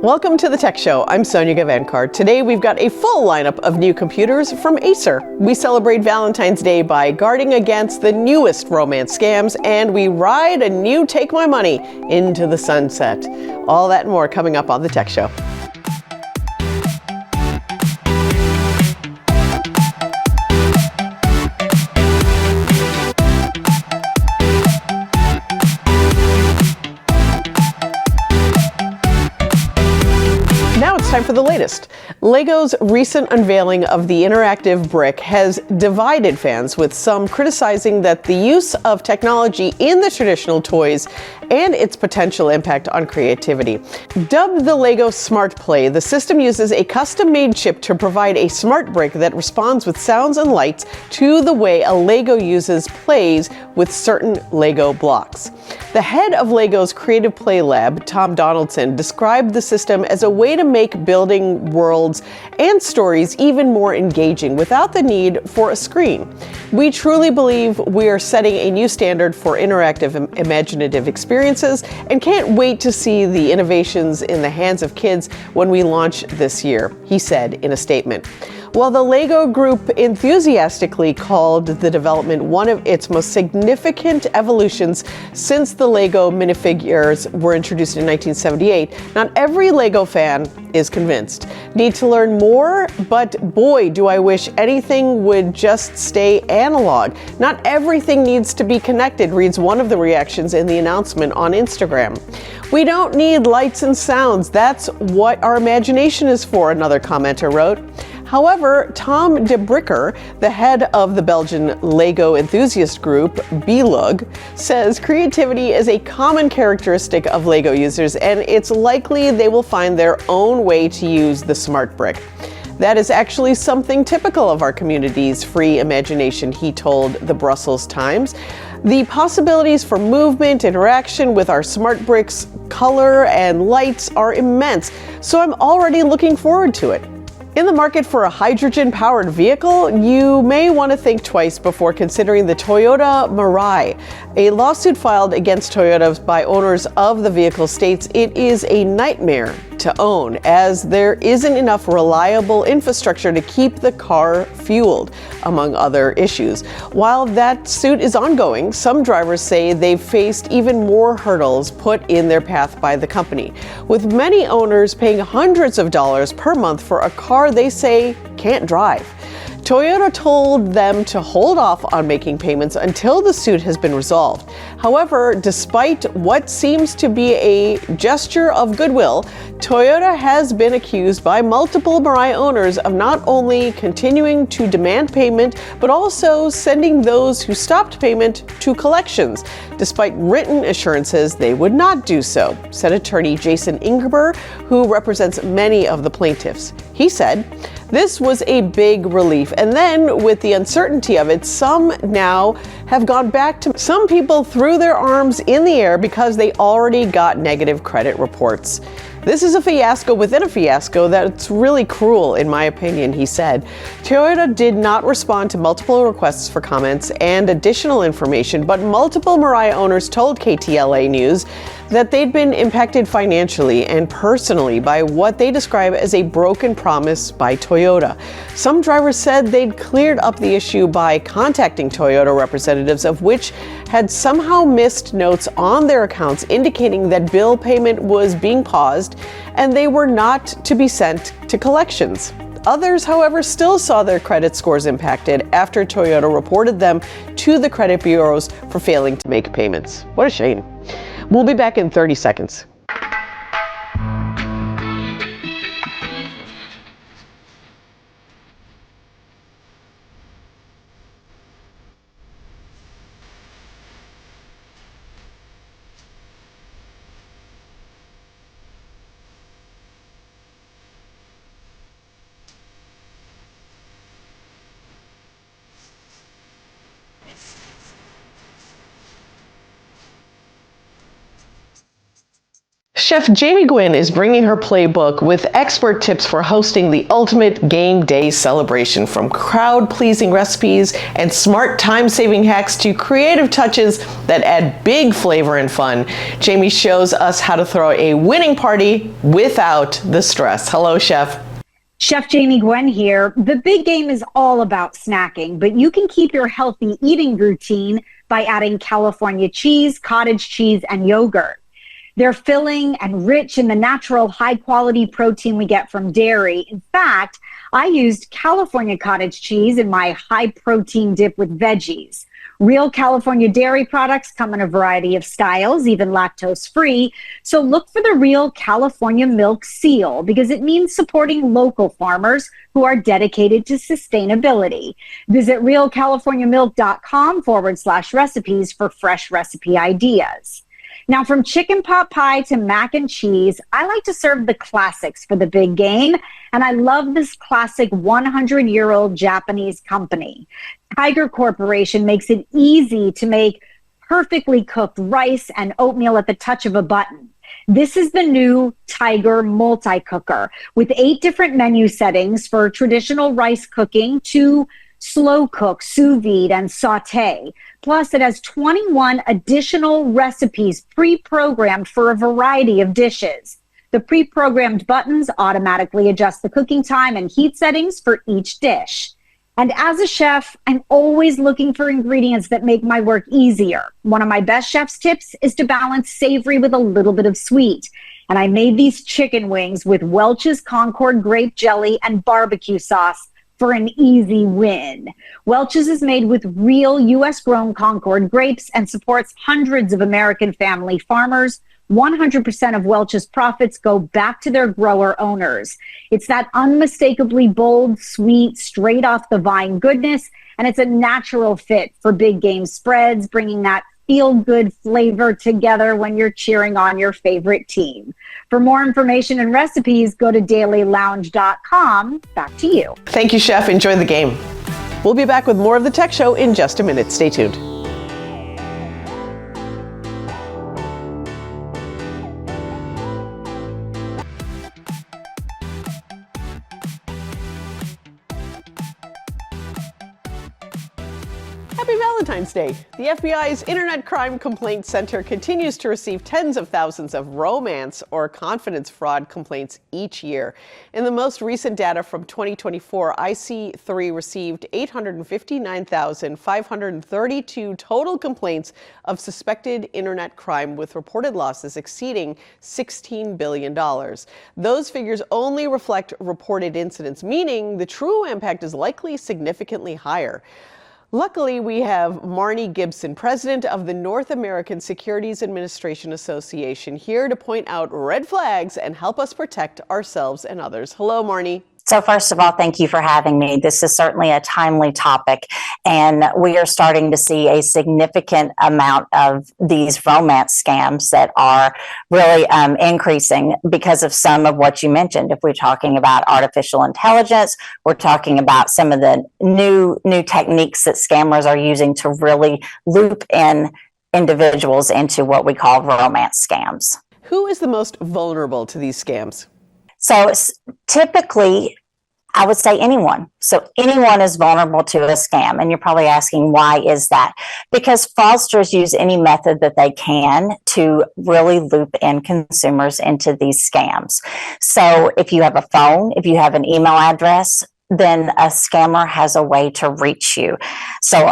Welcome to the Tech Show. I'm Sonya Gavankar. Today we've got a full lineup of new computers from Acer. We celebrate Valentine's Day by guarding against the newest romance scams, and we ride a new Take My Money into the sunset. All that and more coming up on the Tech Show. Time for the latest. Lego's recent unveiling of the interactive brick has divided fans, with some criticizing that the use of technology in the traditional toys and its potential impact on creativity. Dubbed the Lego Smart Play, the system uses a custom-made chip to provide a smart brick that responds with sounds and lights to the way a Lego uses plays with certain Lego blocks. The head of Lego's Creative Play Lab, Tom Donaldson, described the system as a way to make building worlds and stories even more engaging without the need for a screen. We truly believe we are setting a new standard for interactive, imaginative experiences and can't wait to see the innovations in the hands of kids when we launch this year, he said in a statement. While the Lego Group enthusiastically called the development one of its most significant evolutions since the Lego minifigures were introduced in 1978, not every Lego fan is convinced. Need to learn more? But boy, do I wish anything would just stay analog. Not everything needs to be connected, reads one of the reactions in the announcement on Instagram. We don't need lights and sounds. That's what our imagination is for, another commenter wrote. However, Tom de Bricker, the head of the Belgian Lego enthusiast group, Belug, says creativity is a common characteristic of Lego users, and it's likely they will find their own way to use the smart brick. That is actually something typical of our community's free imagination, he told the Brussels Times. The possibilities for movement, interaction with our smart bricks, color, and lights are immense, so I'm already looking forward to it. In the market for a hydrogen-powered vehicle, you may want to think twice before considering the Toyota Mirai. A lawsuit filed against Toyota by owners of the vehicle states it is a nightmare to own, as there isn't enough reliable infrastructure to keep the car fueled, among other issues. While that suit is ongoing, some drivers say they've faced even more hurdles put in their path by the company, with many owners paying hundreds of dollars per month for a car they say can't drive. Toyota told them to hold off on making payments until the suit has been resolved. However, despite what seems to be a gesture of goodwill, Toyota has been accused by multiple Mirai owners of not only continuing to demand payment, but also sending those who stopped payment to collections, despite written assurances they would not do so, said attorney Jason Ingber, who represents many of the plaintiffs. He said, "This was a big relief, and then with the uncertainty of it, some now have gone back to some people threw their arms in the air because they already got negative credit reports. This is a fiasco within a fiasco that's really cruel, in my opinion," he said. Toyota did not respond to multiple requests for comments and additional information, but multiple Mirai owners told KTLA News that they'd been impacted financially and personally by what they describe as a broken promise by Toyota. Some drivers said they'd cleared up the issue by contacting Toyota representatives, of which had somehow missed notes on their accounts indicating that bill payment was being paused and they were not to be sent to collections. Others, however, still saw their credit scores impacted after Toyota reported them to the credit bureaus for failing to make payments. What a shame. We'll be back in 30 seconds. Chef Jamie Gwen is bringing her playbook with expert tips for hosting the ultimate game day celebration, from crowd-pleasing recipes and smart time-saving hacks to creative touches that add big flavor and fun. Jamie shows us how to throw a winning party without the stress. Hello, Chef. Chef Jamie Gwen here. The big game is all about snacking, but you can keep your healthy eating routine by adding California cheese, cottage cheese, and yogurt. They're filling and rich in the natural high-quality protein we get from dairy. In fact, I used California cottage cheese in my high-protein dip with veggies. Real California dairy products come in a variety of styles, even lactose-free. So look for the Real California Milk seal, because it means supporting local farmers who are dedicated to sustainability. Visit realcaliforniamilk.com/recipes for fresh recipe ideas. Now, from chicken pot pie to mac and cheese, I like to serve the classics for the big game, and I love this classic 100-year-old Japanese company. Tiger Corporation makes it easy to make perfectly cooked rice and oatmeal at the touch of a button. This is the new Tiger multi-cooker with 8 different menu settings for traditional rice cooking to slow cook, sous vide, and saute. Plus, it has 21 additional recipes pre-programmed for a variety of dishes. The pre-programmed buttons automatically adjust the cooking time and heat settings for each dish. And as a chef, I'm always looking for ingredients that make my work easier. One of my best chef's tips is to balance savory with a little bit of sweet. And I made these chicken wings with Welch's Concord grape jelly and barbecue sauce for an easy win. Welch's is made with real U.S.-grown Concord grapes and supports hundreds of American family farmers. 100% of Welch's profits go back to their grower owners. It's that unmistakably bold, sweet, straight off the vine goodness, and it's a natural fit for big game spreads, bringing that feel-good flavor together when you're cheering on your favorite team. For more information and recipes, go to dailylounge.com. Back to you. Thank you, Chef. Enjoy the game. We'll be back with more of the Tech Show in just a minute. Stay tuned. Happy Valentine's Day. The FBI's Internet Crime Complaint Center continues to receive tens of thousands of romance or confidence fraud complaints each year. In the most recent data from 2024, IC3 received 859,532 total complaints of suspected internet crime, with reported losses exceeding $16 billion. Those figures only reflect reported incidents, meaning the true impact is likely significantly higher. Luckily, we have Marni Gibson, president of the North American Securities Administration Association, here to point out red flags and help us protect ourselves and others. Hello, Marni. So first of all, thank you for having me. This is certainly a timely topic, and we are starting to see a significant amount of these romance scams that are really increasing because of some of what you mentioned. If we're talking about artificial intelligence, we're talking about some of the new techniques that scammers are using to really loop in individuals into what we call romance scams. Who is the most vulnerable to these scams? So typically, I would say anyone. So anyone is vulnerable to a scam. And you're probably asking, why is that? Because fraudsters use any method that they can to really loop in consumers into these scams. So if you have a phone, if you have an email address, then a scammer has a way to reach you. So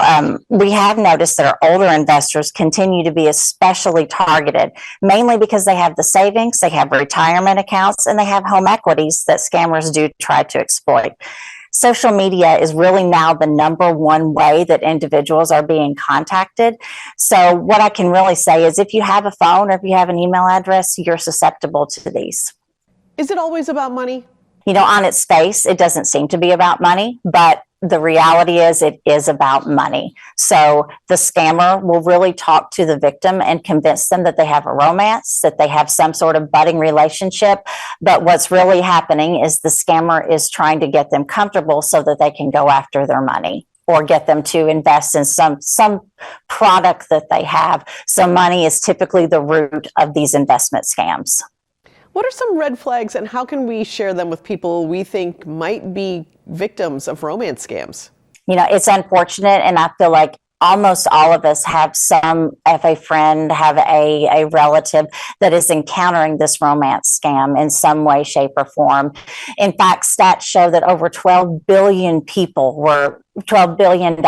we have noticed that our older investors continue to be especially targeted, mainly because they have the savings, they have retirement accounts, and they have home equities that scammers do try to exploit. Social media is really now the #1 way that individuals are being contacted. So what I can really say is, if you have a phone or if you have an email address, you're susceptible to these. Is it always about money? You know, on its face, it doesn't seem to be about money, but the reality is it is about money. So the scammer will really talk to the victim and convince them that they have a romance, that they have some sort of budding relationship. But what's really happening is the scammer is trying to get them comfortable so that they can go after their money, or get them to invest in some product that they have. So money is typically the root of these investment scams. What are some red flags and how can we share them with people we think might be victims of romance scams? You know, it's unfortunate, and I feel like almost all of us have a friend, have a relative that is encountering this romance scam in some way, shape, or form. In fact, stats show that over 12 billion $12 billion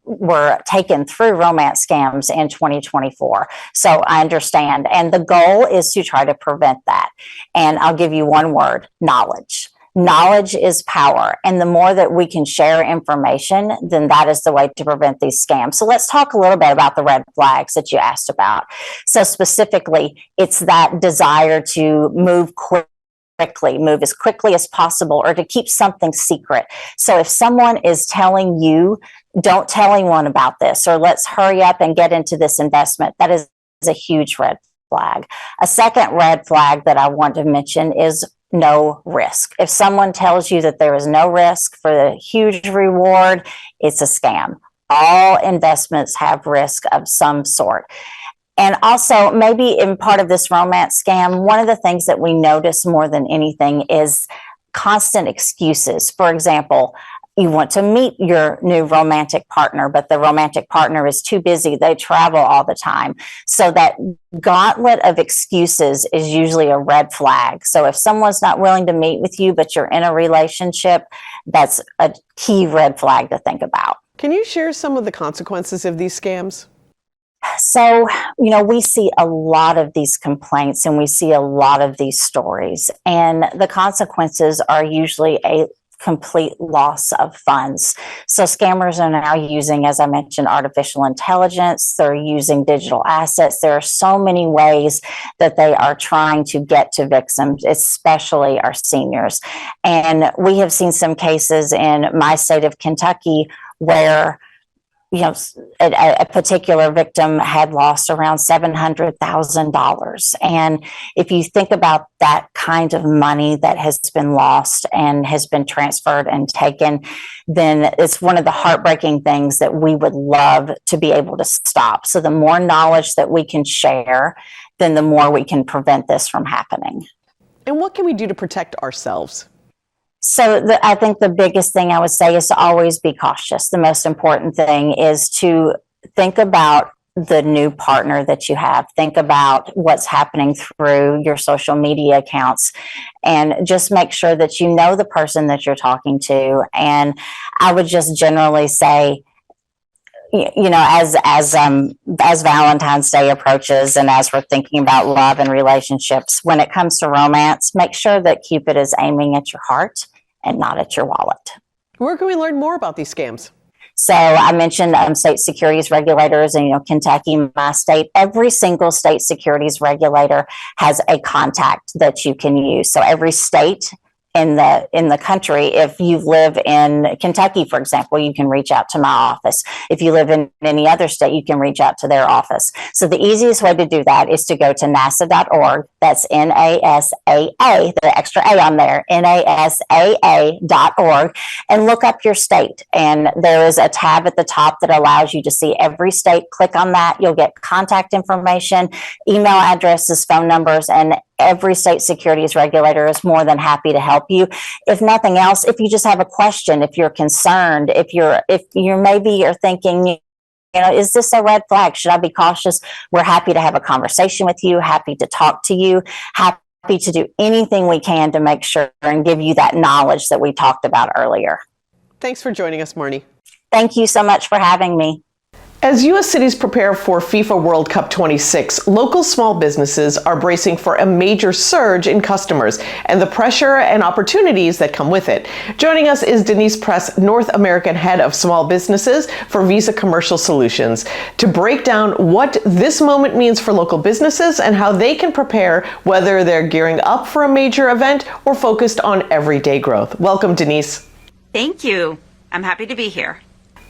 were taken through romance scams in 2024. So I understand. And the goal is to try to prevent that. And I'll give you one word: knowledge. Knowledge is power. And the more that we can share information, then that is the way to prevent these scams. So let's talk a little bit about the red flags that you asked about. So specifically, it's that desire to move as quickly as possible, or to keep something secret. So if someone is telling you, don't tell anyone about this, or let's hurry up and get into this investment, that is a huge red flag. A second red flag that I want to mention is no risk. If someone tells you that there is no risk for the huge reward, it's a scam. All investments have risk of some sort. And also, maybe in part of this romance scam, one of the things that we notice more than anything is constant excuses. For example, you want to meet your new romantic partner, but the romantic partner is too busy. They travel all the time. So that gauntlet of excuses is usually a red flag. So if someone's not willing to meet with you, but you're in a relationship, that's a key red flag to think about. Can you share some of the consequences of these scams? So, you know, we see a lot of these complaints and we see a lot of these stories, and the consequences are usually a complete loss of funds. So scammers are now using, as I mentioned, artificial intelligence. They're using digital assets. There are so many ways that they are trying to get to victims, especially our seniors. And we have seen some cases in my state of Kentucky where, you know, a particular victim had lost around $700,000. And if you think about that kind of money that has been lost and has been transferred and taken, then it's one of the heartbreaking things that we would love to be able to stop. So the more knowledge that we can share, then the more we can prevent this from happening. And what can we do to protect ourselves? So I think the biggest thing I would say is to always be cautious. The most important thing is to think about the new partner that you have. Think about what's happening through your social media accounts, and just make sure that you know the person that you're talking to. And I would just generally say, you know, as Valentine's Day approaches, and as we're thinking about love and relationships, when it comes to romance, make sure that Cupid is aiming at your heart and not at your wallet. Where can we learn more about these scams? So I mentioned state securities regulators, and, you know, Kentucky, my state, every single state securities regulator has a contact that you can use. So every state in the country, if you live in Kentucky, for example, you can reach out to my office. If you live in any other state, you can reach out to their office. So the easiest way to do that is to go to NASA.org. That's NASAA, the extra A on there, NASAA.org, and look up your state. And there is a tab at the top that allows you to see every state. Click on that. You'll get contact information, email addresses, phone numbers, and every state securities regulator is more than happy to help you. If nothing else, if you just have a question, if you're concerned, if you're thinking, you know, is this a red flag? Should I be cautious? We're happy to have a conversation with you, happy to talk to you, happy to do anything we can to make sure and give you that knowledge that we talked about earlier. Thanks for joining us, Marni. Thank you so much for having me. As U.S. cities prepare for FIFA World Cup 26, local small businesses are bracing for a major surge in customers and the pressure and opportunities that come with it. Joining us is Denise Press, North American Head of Small Businesses for Visa Commercial Solutions, to break down what this moment means for local businesses and how they can prepare, whether they're gearing up for a major event or focused on everyday growth. Welcome, Denise. Thank you. I'm happy to be here.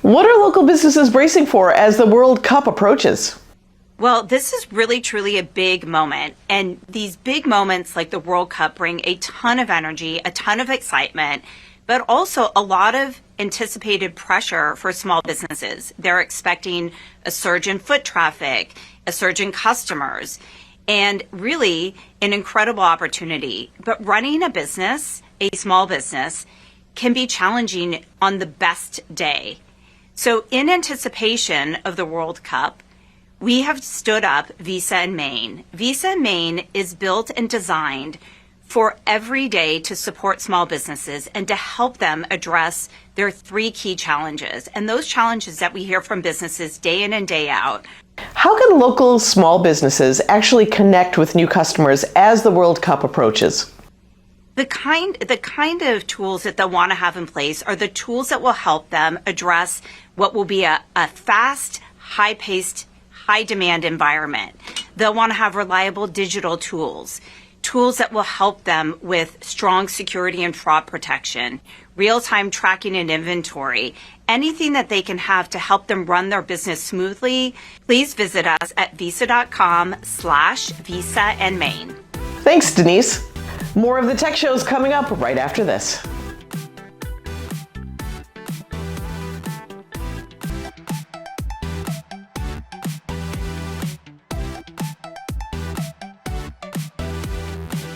What are local businesses bracing for as the World Cup approaches? Well, this is really, truly a big moment. And these big moments like the World Cup bring a ton of energy, a ton of excitement, but also a lot of anticipated pressure for small businesses. They're expecting a surge in foot traffic, a surge in customers. and really an incredible opportunity. But running a business, a small business, can be challenging on the best day. So in anticipation of the World Cup, we have stood up Visa in Maine. Visa in Maine is built and designed for every day to support small businesses and to help them address their three key challenges. And those challenges that we hear from businesses day in and day out. How can local small businesses actually connect with new customers as the World Cup approaches? The kind of tools that they'll want to have in place are the tools that will help them address what will be a fast, high-paced, high-demand environment. They'll want to have reliable digital tools that will help them with strong security and fraud protection, real-time tracking and inventory, anything that they can have to help them run their business smoothly. Please visit us at visa.com/Visa and Maine. Thanks, Denise. More of the Tech Show is coming up right after this.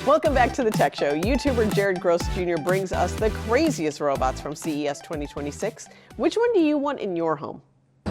Welcome back to the Tech Show. YouTuber Jared Gross Jr. brings us the craziest robots from CES 2026. Which one do you want in your home?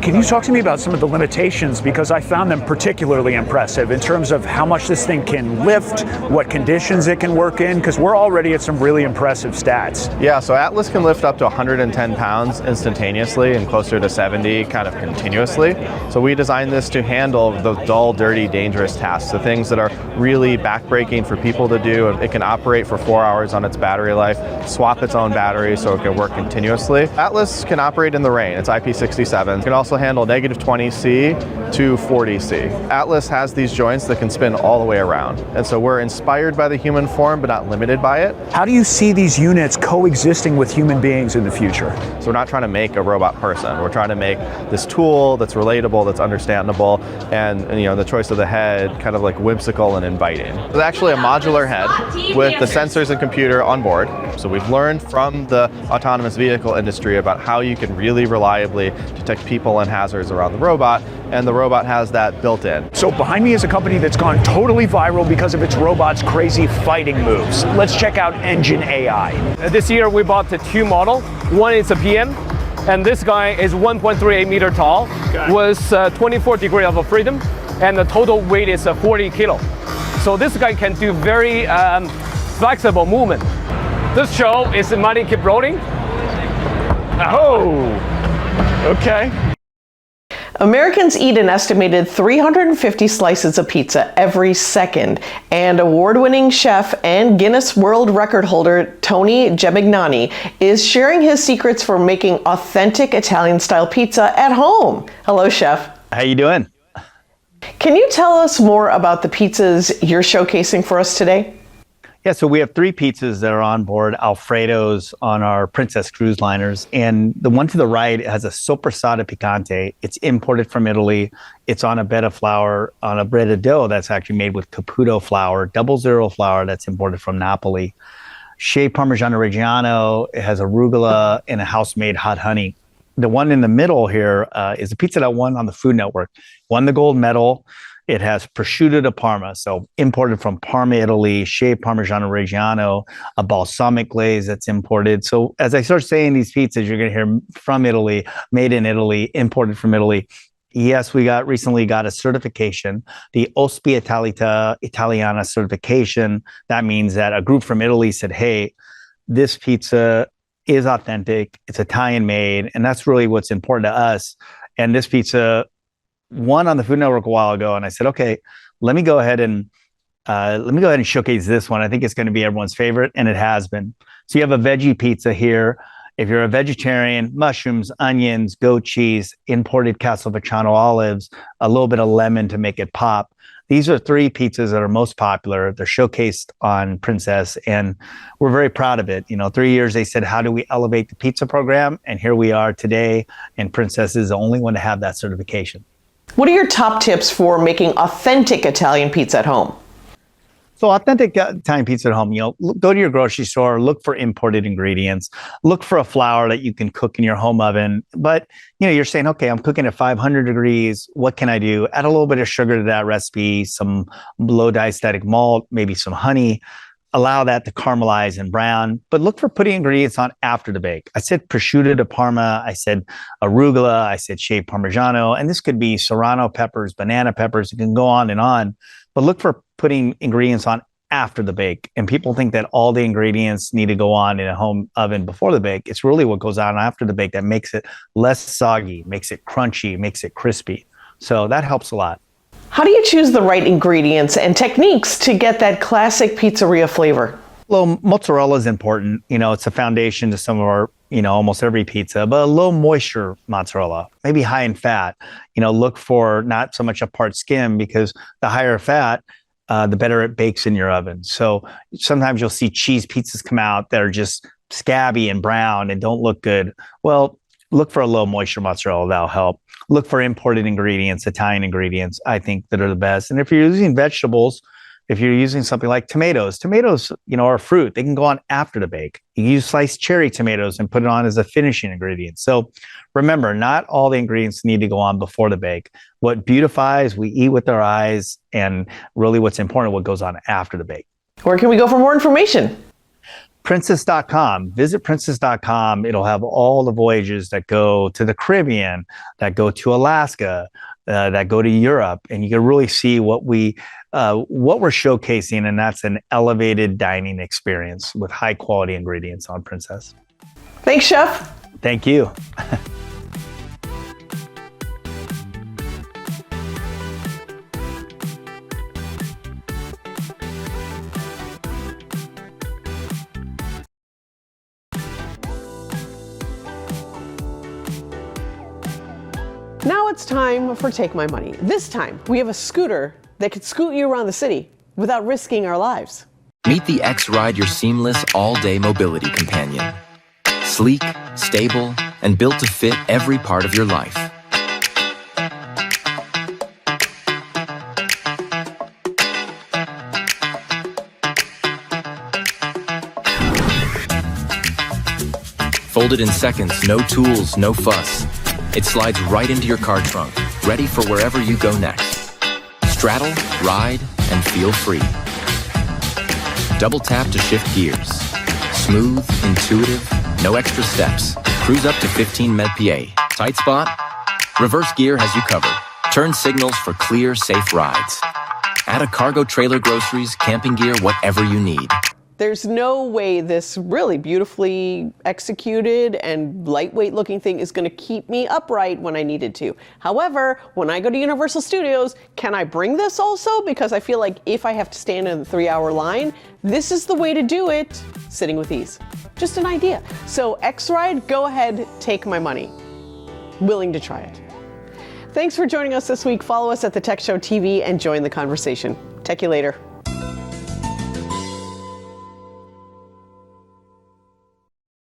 Can you talk to me about some of the limitations? Because I found them particularly impressive in terms of how much this thing can lift, what conditions it can work in, because we're already at some really impressive stats. Yeah, so Atlas can lift up to 110 pounds instantaneously and closer to 70 kind of continuously. So we designed this to handle the dull, dirty, dangerous tasks, the things that are really backbreaking for people to do. It can operate for 4 hours on its battery life, swap its own battery so it can work continuously. Atlas can operate in the rain. It's IP67. It can also handle -20C to 40C. Atlas has these joints that can spin all the way around. And so we're inspired by the human form, but not limited by it. How do you see these units coexisting with human beings in the future? So we're not trying to make a robot person. We're trying to make this tool that's relatable, that's understandable, and you know, the choice of the head kind of like whimsical and inviting. It's actually a modular head with the sensors and computer on board. So we've learned from the autonomous vehicle industry about how you can really reliably detect people and hazards around the robot, and the robot has that built in. So behind me is a company that's gone totally viral because of its robot's crazy fighting moves. Let's check out Engine AI. This year we bought the two model. One is a PM, and this guy is 1.38 meter tall, with 24 degrees of freedom, and the total weight is 40 kilo. So this guy can do very flexible movement. This show is Money Keep Rolling. Oh, okay. Americans eat an estimated 350 slices of pizza every second, and award-winning chef and Guinness World Record holder Tony Gemignani is sharing his secrets for making authentic Italian-style pizza at home. Hello, Chef. How you doing? Can you tell us more about the pizzas you're showcasing for us today? Yeah, so we have 3 pizzas that are on board Alfredo's on our Princess cruise liners. And the one to the right has a soppressata picante. It's imported from Italy. It's on a bed of flour, on a bread of dough that's actually made with Caputo flour, 00 flour that's imported from Napoli. Shea Parmigiano Reggiano, it has arugula and a house-made hot honey. The one in the middle here is a pizza that won on the Food Network. Won the gold medal. It has prosciutto di Parma, so imported from Parma, Italy, Shea Parmigiano Reggiano, a balsamic glaze that's imported. So as I start saying these pizzas, you're going to hear from Italy, made in Italy, imported from Italy. Yes, we recently got a certification, the Ospitalità Italiana certification. That means that a group from Italy said, hey, this pizza is authentic, it's Italian made, and that's really what's important to us. And this pizza won on the Food Network a while ago, and I said, okay, let me go ahead and showcase this one. I think it's going to be everyone's favorite, and it has been. So you have a veggie pizza here. If you're a vegetarian, mushrooms, onions, goat cheese, imported Castelvetrano olives, a little bit of lemon to make it pop. These are 3 pizzas that are most popular. They're showcased on Princess, and we're very proud of it. 3 years they said, how do we elevate the pizza program? And here we are today, and Princess is the only one to have that certification. What are your top tips for making authentic Italian pizza at home? So authentic Italian pizza at home, go to your grocery store, look for imported ingredients, look for a flour that you can cook in your home oven. But, you're saying, okay, I'm cooking at 500 degrees. What can I do? Add a little bit of sugar to that recipe, some low diastatic malt, maybe some honey. Allow that to caramelize and brown, but look for putting ingredients on after the bake. I said prosciutto di Parma, I said arugula, I said shaved Parmigiano, and this could be serrano peppers, banana peppers. It can go on, but look for putting ingredients on after the bake. And people think that all the ingredients need to go on in a home oven before the bake. It's really what goes on after the bake that makes it less soggy, makes it crunchy, makes it crispy. So that helps a lot. How do you choose the right ingredients and techniques to get that classic pizzeria flavor? Well, mozzarella is important. It's a foundation to some of our, almost every pizza, but a low moisture mozzarella, maybe high in fat. Look for not so much a part skim, because the higher fat, the better it bakes in your oven. So sometimes you'll see cheese pizzas come out that are just scabby and brown and don't look good. Well, look for a low moisture mozzarella. That'll help. Look for imported ingredients, Italian ingredients, I think, that are the best. And if you're using vegetables, if you're using something like tomatoes, are fruit. They can go on after the bake. You use sliced cherry tomatoes and put it on as a finishing ingredient. So remember, not all the ingredients need to go on before the bake. What beautifies, we eat with our eyes, and really what's important, what goes on after the bake. Where can we go for more information? Princess.com. Visit princess.com. It'll have all the voyages that go to the Caribbean, that go to Alaska, that go to Europe, and you can really see what we're showcasing, and that's an elevated dining experience with high quality ingredients on Princess. Thanks, Chef. Thank you. Now it's time for Take My Money. This time, we have a scooter that could scoot you around the city without risking our lives. Meet the X-Ride, your seamless all-day mobility companion. Sleek, stable, and built to fit every part of your life. Folded in seconds, no tools, no fuss. It slides right into your car trunk, ready for wherever you go next. Straddle, ride, and feel free. Double tap to shift gears. Smooth, intuitive, no extra steps. Cruise up to 15 mph. Tight spot? Reverse gear has you covered. Turn signals for clear, safe rides. Add a cargo trailer, groceries, camping gear, whatever you need. There's no way this really beautifully executed and lightweight looking thing is going to keep me upright when I needed to. However, when I go to Universal Studios, can I bring this also? Because I feel like if I have to stand in a 3-hour line, this is the way to do it, sitting with ease. Just an idea. So X-Ride, go ahead, take my money. Willing to try it. Thanks for joining us this week. Follow us at The Tech Show TV and join the conversation. Tech you later.